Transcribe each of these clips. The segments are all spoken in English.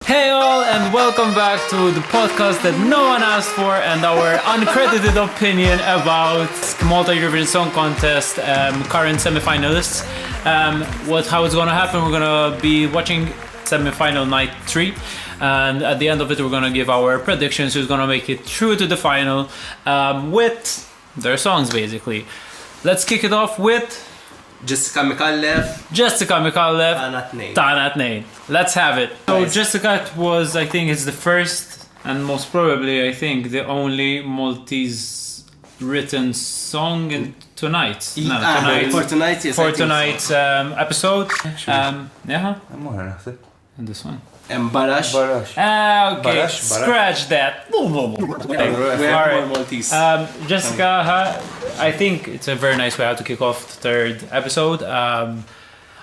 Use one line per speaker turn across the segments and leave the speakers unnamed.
Hey all, and welcome back to the podcast that no one asked for and our uncredited opinion about Malta Eurovision Song Contest current semi-finalists. How it's gonna happen, we're gonna be watching semi-final night 3, and at the end of it we're gonna give our predictions who's gonna make it through to the final with their songs basically. Let's kick it off with
Jessica Mikallef,
Tana Tnejn. Let's have it. So Jessica was, I think, it's the first and most probably, I think, the only Maltese written song in tonight's episode. And this one.
Barash.
Okay, scratch that.
Maltese.
Jessica, I think it's a very nice way how to kick off the third episode.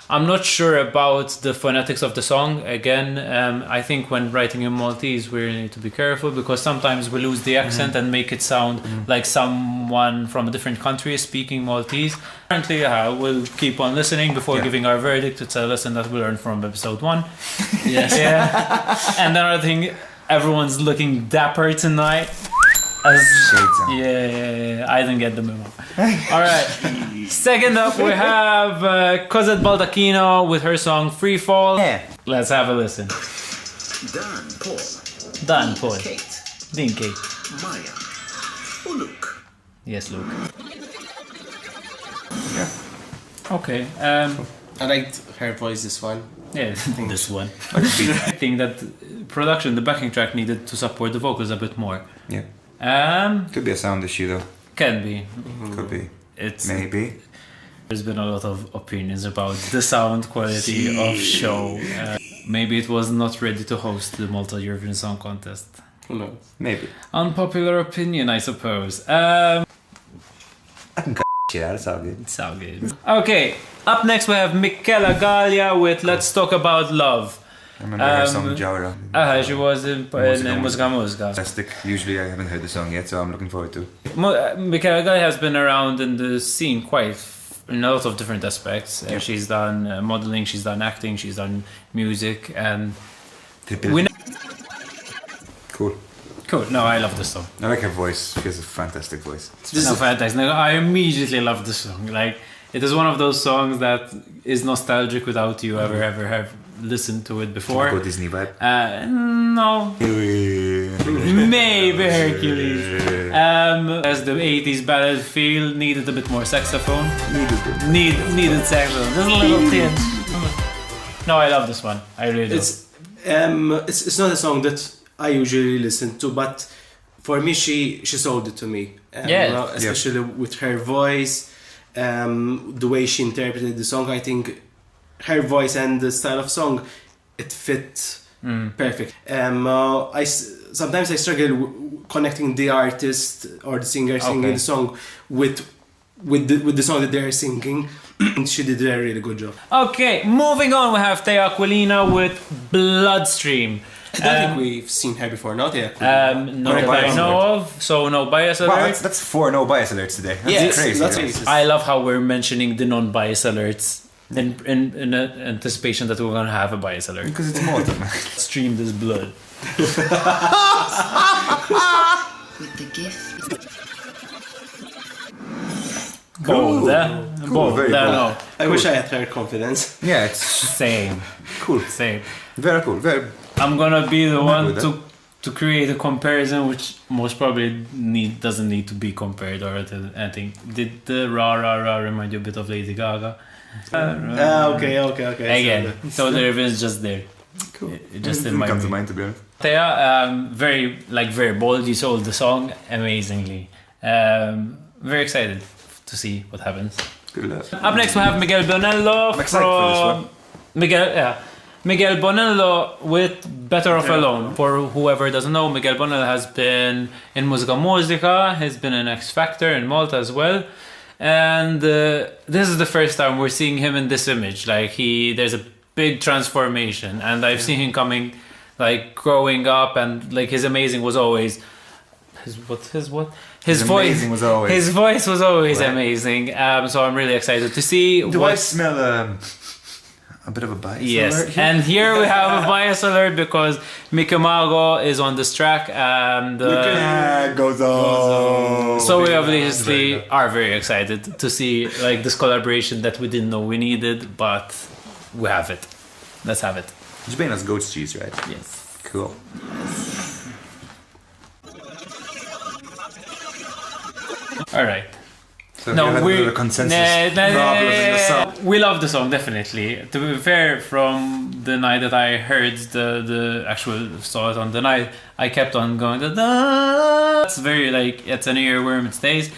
I'm not sure about the phonetics of the song. Again, I think when writing in Maltese, we really need to be careful because sometimes we lose the accent and make it sound like someone from a different country is speaking Maltese. Apparently, we'll keep on listening before giving our verdict. It's a lesson that we learned from episode 1.
Yes.
Yeah. And another thing, everyone's looking dapper tonight. Yeah, I didn't get the memo. Alright, second up we have Cosette Baldacchino with her song Free Fall.
Yeah.
Let's have a listen. Dan Paul.
Kate.
Dean Kate.
Maya. Luke.
Yes, Luke.
Yeah.
Okay.
I liked her voice this one.
Yeah, this one. I think that production, the backing track needed to support the vocals a bit more.
Yeah. Could be a sound issue though.
Can be.
Could be.
It's
maybe.
There's been a lot of opinions about the sound quality of show. Maybe it was not ready to host the Malta Eurovision Song Contest.
Who knows?
Maybe.
Unpopular opinion, I suppose.
I can cut shit out. It's all good.
It's all good. Okay, up next we have Michela Gallia with Let's Talk About Love.
I remember her song Jawra.
She was in Musga.
Fantastic. Usually I haven't heard the song yet, so I'm looking forward to it.
Michela Gallia has been around in the scene in a lot of different aspects. She's done modeling, she's done acting, she's done music, and
Cool.
No, I love this song.
I like her voice. She has a fantastic voice.
Fantastic. I immediately love this song. Like, it is one of those songs that is nostalgic without you ever have listened to it before.
Go Disney vibe.
No. Maybe Hercules. As the 80s ballad feel, needed a bit more saxophone. Needed saxophone. There's a little tinge. No, I love this one. I really do.
It's not a song that I usually listen to, but for me, she sold it to me. Especially with her voice, the way she interpreted the song. I think her voice and the style of song, it fit perfect. Sometimes I struggle connecting the artist or the singer singing the song with the song that they're singing. She did a really good job.
Okay, moving on, we have Thea Aquilina with Bloodstream.
I don't think we've seen her before, not yet.
Not that I know of, so no bias alert.
Wow, that's 4 no bias alerts today. That's crazy.
That's crazy.
I love how we're mentioning the non-bias alerts in anticipation that we're going to have a bias alert.
Because it's Malta, man.
Stream this blood.
With the gift.
Bold,
very bold.
No.
I wish I had her confidence.
Yeah, it's
Same.
cool.
Same.
Very cool.
I'm gonna be the one
with
to create a comparison which most probably doesn't need to be compared or anything. Did the rah remind you a bit of Lady Gaga?
Okay.
Again, so the revenge is just there.
Cool.
It just
didn't come to mind, to be honest.
Thea, very bold. You sold the song amazingly. Very excited to see what happens.
Good luck.
Up next we have Miguel Bonello
I'm excited for this one.
Miguel Bonello with Better Off Alone. For whoever doesn't know, Miguel Bonello has been in Musica, he's been in X Factor in Malta as well. And this is the first time we're seeing him in this image. Like there's a big transformation, and I've seen him growing up, and like his amazing was always his voice
was always
his voice was always amazing. So I'm really excited to see.
Do I smell a bit of a bias
Yes,
alert here.
and here we have a bias alert because Mickey Mago is on this track, and
Goes on.
so we obviously are very excited to see like this collaboration that we didn't know we needed, but we have it. Let's have it.
You're paying us goat's cheese, right?
Yes.
Cool.
All right.
So we had a bit of a consensus problem in the song.
We love the song definitely. To be fair, from the night that I heard the actual saw it on the night, I kept on going. Da-da. It's very like it's an earworm. It stays.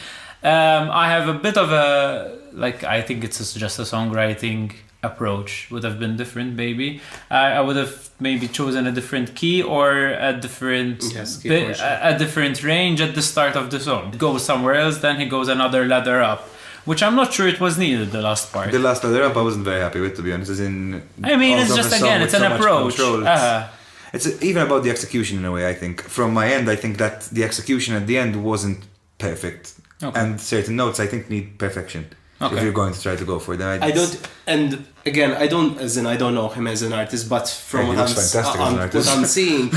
I have a bit of a like. I think it's just a songwriting approach would have been different. Maybe I would have maybe chosen a different key or a different a different range at the start of the song. Goes somewhere else, then he goes another ladder up, which I'm not sure it was needed. The last part.
The last ladder up, I wasn't very happy with, to be honest. As in,
I mean, it's
also
just
the song
again,
with
it's an
so much
approach.
control. It's even about the execution in a way. I think from my end, I think that the execution at the end wasn't perfect, and certain notes I think need perfection. Okay. If you're going to try to go for that,
I don't. And again, I don't know him as an artist, but from what I'm seeing,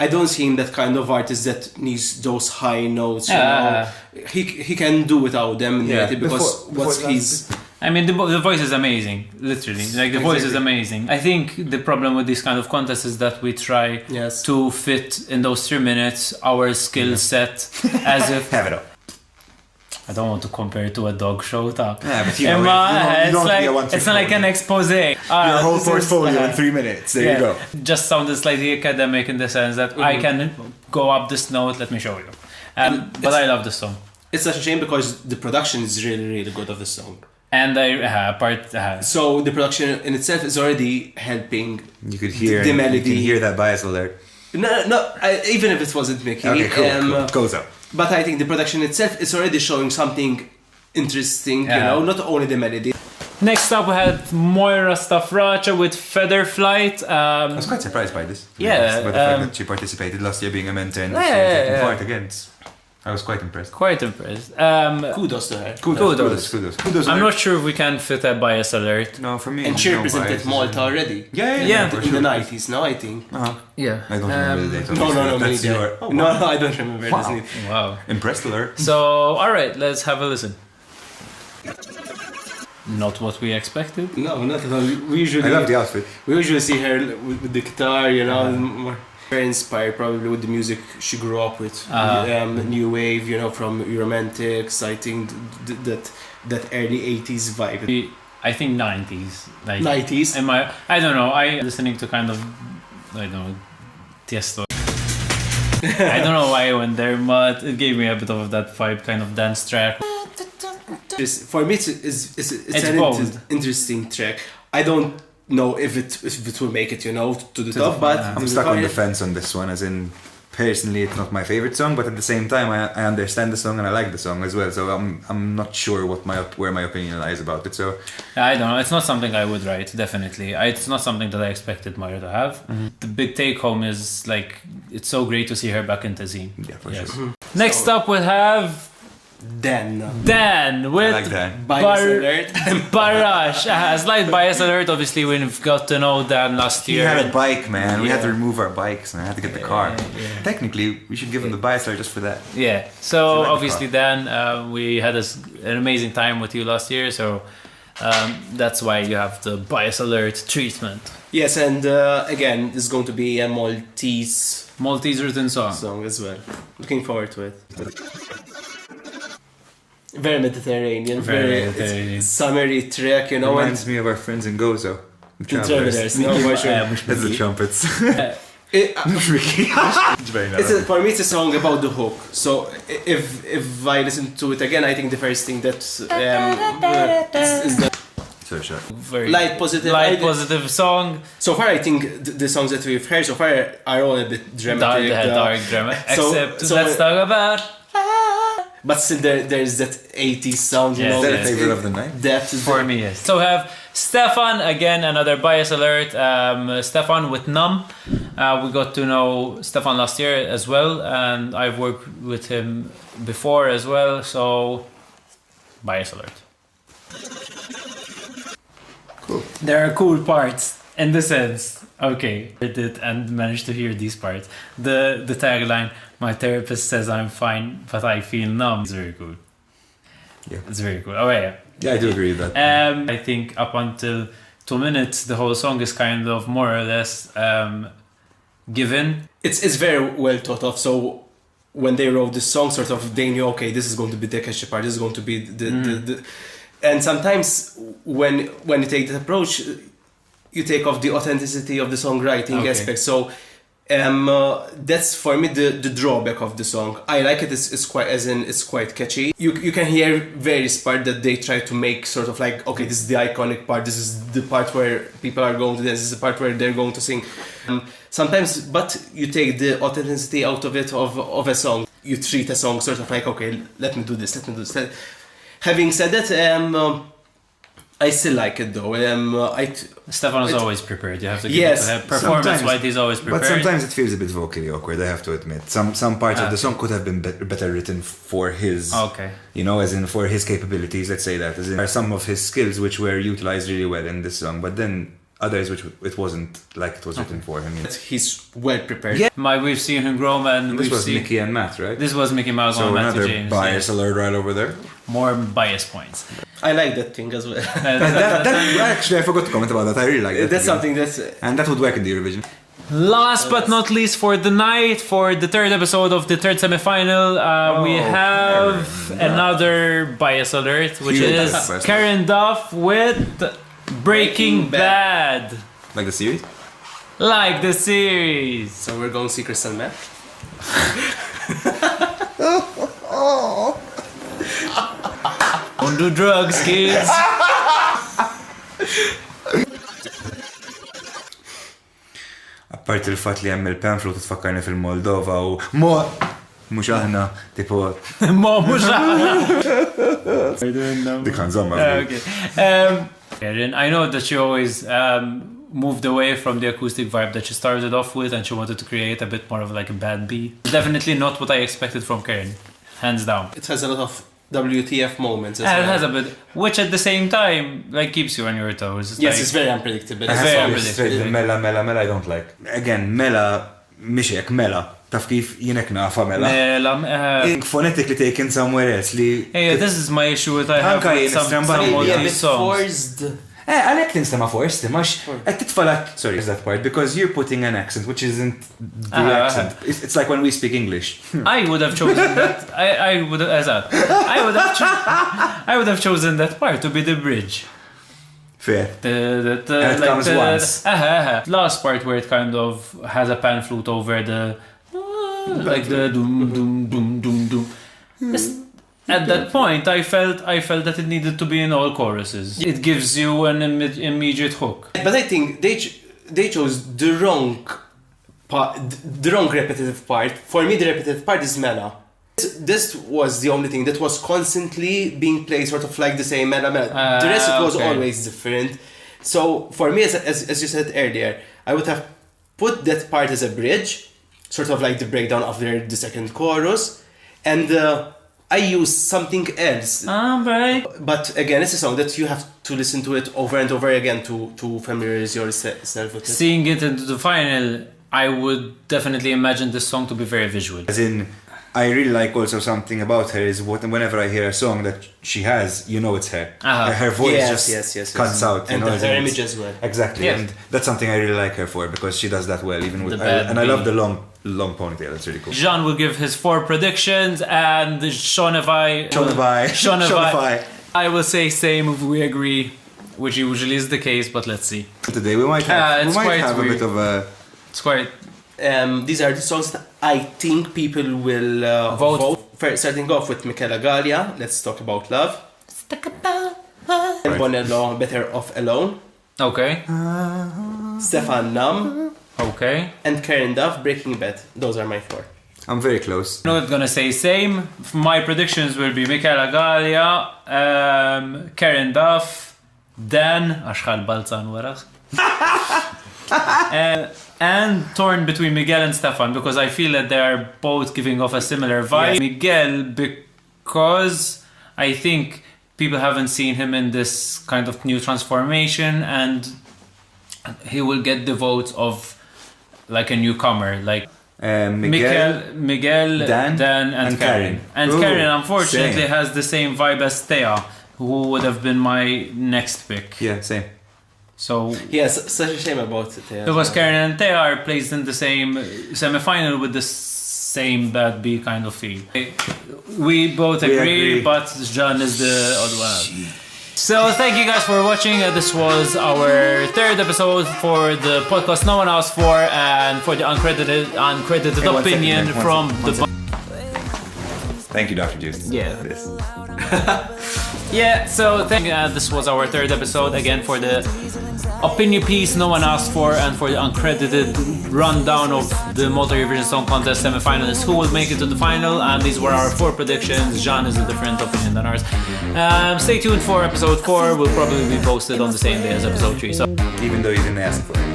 I don't see him that kind of artist that needs those high notes. You know, he can do without them because he's.
I mean, the voice is amazing, literally. Like, the voice is amazing. I think the problem with this kind of contest is that we try to fit in those 3 minutes our skill set as if...
Have it up.
I don't want to compare it to a dog show, though.
Yeah, but you know,
it's not like an expose.
Your whole portfolio in 3 minutes. There you go.
Just sounded slightly academic in the sense that I can go up this note, let me show you. But I love the song.
It's such a shame because the production is really, really good of the song.
And
so the production in itself is already helping.
You could hear
the melody.
You can hear that bias alert.
No, even if it wasn't Mickey.
Okay, cool. Goes up.
But I think the production itself is already showing something interesting. You know, not only the melody.
Next up, we had Moira Stafracha with Feather Flight.
I was quite surprised by this.
Yeah,
by the fact that she participated last year, being a mentor and taking part again. I was quite impressed.
Kudos to her.
Kudos.
I'm not sure if we can fit a bias alert.
No, for me.
And she represented Malta already.
Yeah.
In the 90s, no, I think.
Yeah.
I don't remember the date.
No, I don't remember this name.
Wow.
Impressed alert.
So, alright, let's have a listen. Not what we expected.
No, not at all. I
love the outfit.
We usually see her with the guitar, you know, very inspired probably with the music she grew up with. New wave, you know, from Romantics. I think that early 80s vibe.
I think 90s. Like
90s?
I don't know, I listening to kind of, I don't know, Tiesto. I don't know why I went there, but it gave me a bit of that vibe, kind of dance track.
For me, it's an interesting track. I don't know if it will make it, you know, to the top, but
I'm stuck on the fence on this one, as in personally it's not my favorite song, but at the same time I understand the song and I like the song as well, so I'm not sure where my opinion lies about it. So
I don't know, it's not something I would write, definitely. It's not something that I expected Moira to have. The big take home is like it's so great to see her back in Tazine.
Yeah, for sure.
Next up we have Dan with
I like Dan.
Bias alert.
Barash. Slight bias alert. Obviously, we've got to know Dan last year.
He had a bike, man. We had to remove our bikes and I had to get the car. Technically, we should give him the bias alert just for that.
Yeah. So obviously, Dan, we had an amazing time with you last year. So that's why you have the bias alert treatment.
Yes, and again, this is going to be a Maltese
written
song as well. Looking forward to it. Very Mediterranean, very summery track, you know.
Reminds me of our friends in Gozo.
The Travelers, no, for sure.
That's the trumpets.
For me, it's a song about the hook. So if I listen to it again, I think the first thing that is the
so sure.
Very
light positive
song.
So far, I think the songs that we've heard so far are all a bit dramatic,
dark drama. Except let's talk about.
But still, there's that 80s sound, you know.
Is that a favorite of the night?
Depth
for me, yes. So we have Stefan, again, another bias alert. Stefan with Numb. We got to know Stefan last year as well, and I've worked with him before as well, so bias alert. There are cool parts in the sense. Okay, I did and managed to hear these parts. The tagline, "My therapist says I'm fine, but I feel numb," is very cool.
Yeah,
it's very cool. Oh yeah.
Yeah, I do agree with that.
I think up until 2 minutes, the whole song is kind of more or less given.
It's very well thought of. So when they wrote this song, sort of they knew, okay, this is going to be the catchy part. This is going to be the and sometimes when you take that approach, you take off the authenticity of the songwriting aspect. So that's for me the drawback of the song. I like it. It's quite catchy. You can hear various parts that they try to make sort of like, okay, this is the iconic part. This is the part where people are going to dance. This is the part where they're going to sing. Sometimes, but you take the authenticity out of it of a song. You treat a song sort of like, okay, let me do this. Having said that, I still like it though.
Stefan is always prepared. You have to give it to him. Performance-wise, he's always prepared.
But sometimes it feels a bit vocally awkward, I have to admit. Some parts of the song could have been better written for his, as in for his capabilities, let's say that. As in, there are some of his skills which were utilized really well in this song, but then others which it wasn't like it was written for him.
He's well prepared.
Yeah. We've seen him grow, and
this was Mickey and Matt, right?
This was Mickey Mouse and Matthew James.
So another bias alert right over there.
More bias points.
I like that thing as well.
Actually, I forgot to comment about that. I really like that.
That's something that's...
And that would work in the Eurovision.
Last but not least for the night, for the third episode of the third semi-final, we have another bias alert, which is Karen Duff with Breaking Bad.
Like the series?
Like the series.
So we're going to see Crystal Meth?
Don't do drugs, kids.
Apparti il-fat li hemm il-pamphlet tfakkarni fil-Moldova u mhux aħna tipo
mhux aħna.
Dik ħanżomma.
Karen, I know that she always moved away from the acoustic vibe that she started off with, and she wanted to create a bit more of like a bad beat. Definitely not what I expected from Karen, hands down.
It has a lot of WTF moments as
well.
It
has a bit, which at the same time like keeps you on your toes.
It's very unpredictable.
Mela I don't like. Again, Mela mixek Mela. Taf kif jinek nafa Mela. Phonetically taken somewhere else li.
Hey, this is my issue with I have with some of these songs.
Għalek tinstema forced, max qed titfalak, sorry, is that part, because you're putting an accent which isn't the accent. It's like when we speak English.
I would have chosen that. I would have chosen that part to be the bridge.
Fair.
And it
comes once.
Last part where it kind of has a pan flute over the like the doom doom doom doom doom. At that point, I felt that it needed to be in all choruses. It gives you an immediate hook.
But I think they chose the wrong part, the wrong repetitive part. For me, the repetitive part is Mela. This was the only thing that was constantly being played, sort of like the same Mela. The rest it was always different. So for me, as you said earlier, I would have put that part as a bridge, sort of like the breakdown after the second chorus, and I use something else. But again, it's a song that you have to listen to it over and over again to familiarize yourself with it.
Seeing it into the final, I would definitely imagine this song to be very visual.
As in, I really like also something about her is whenever I hear a song that she has, you know it's her. Her voice just cuts out.
And her image as well.
Exactly, and that's something I really like her for, because she does that well, even with and I love the long ponytail. That's really cool.
Jean will give his 4 predictions, and Shonavai, I will say same if we agree, which usually is the case, but let's see.
Today we might have a bit of a...
It's quite...
These are the songs that I think people will vote. First, starting off with Michela Gallia, Let's Talk About Love. Let's talk about love. And Bonello, Better Off Alone.
Okay.
Stefan Nam.
Okay.
And Karen Duff, Breaking Bad. Those are my 4.
I'm very close.
I'm not gonna say same. My predictions will be Michela Gallia, Karen Duff, Dan, Ashkal Balzan Warach. And torn between Miguel and Stefan, because I feel that they are both giving off a similar vibe. Yes. Miguel, because I think people haven't seen him in this kind of new transformation, and he will get the votes of like a newcomer, like Miguel, Dan, and Karen. And Karen, unfortunately, has the same vibe as Thea, who would have been my next pick.
Yeah, same.
So
yes, such a shame about it. Yeah,
because Karen and Thea are placed in the same semi-final with the same bad B kind of feel. We both agree, but John is the odd one out. So thank you guys for watching. This was our third episode for the podcast no one asked for, and for the uncredited opinion from the.
Thank you, Dav.Jr.
Yeah. Yeah. So this was our third episode again for the opinion piece no one asked for, and for the uncredited rundown of the Malta Eurovision Song Contest semi-finalists who will make it to the final. And these were our 4 predictions. Jean is a different opinion than ours. Stay tuned for episode 4. Will probably be posted on the same day as episode 3. So
even though you didn't ask for it.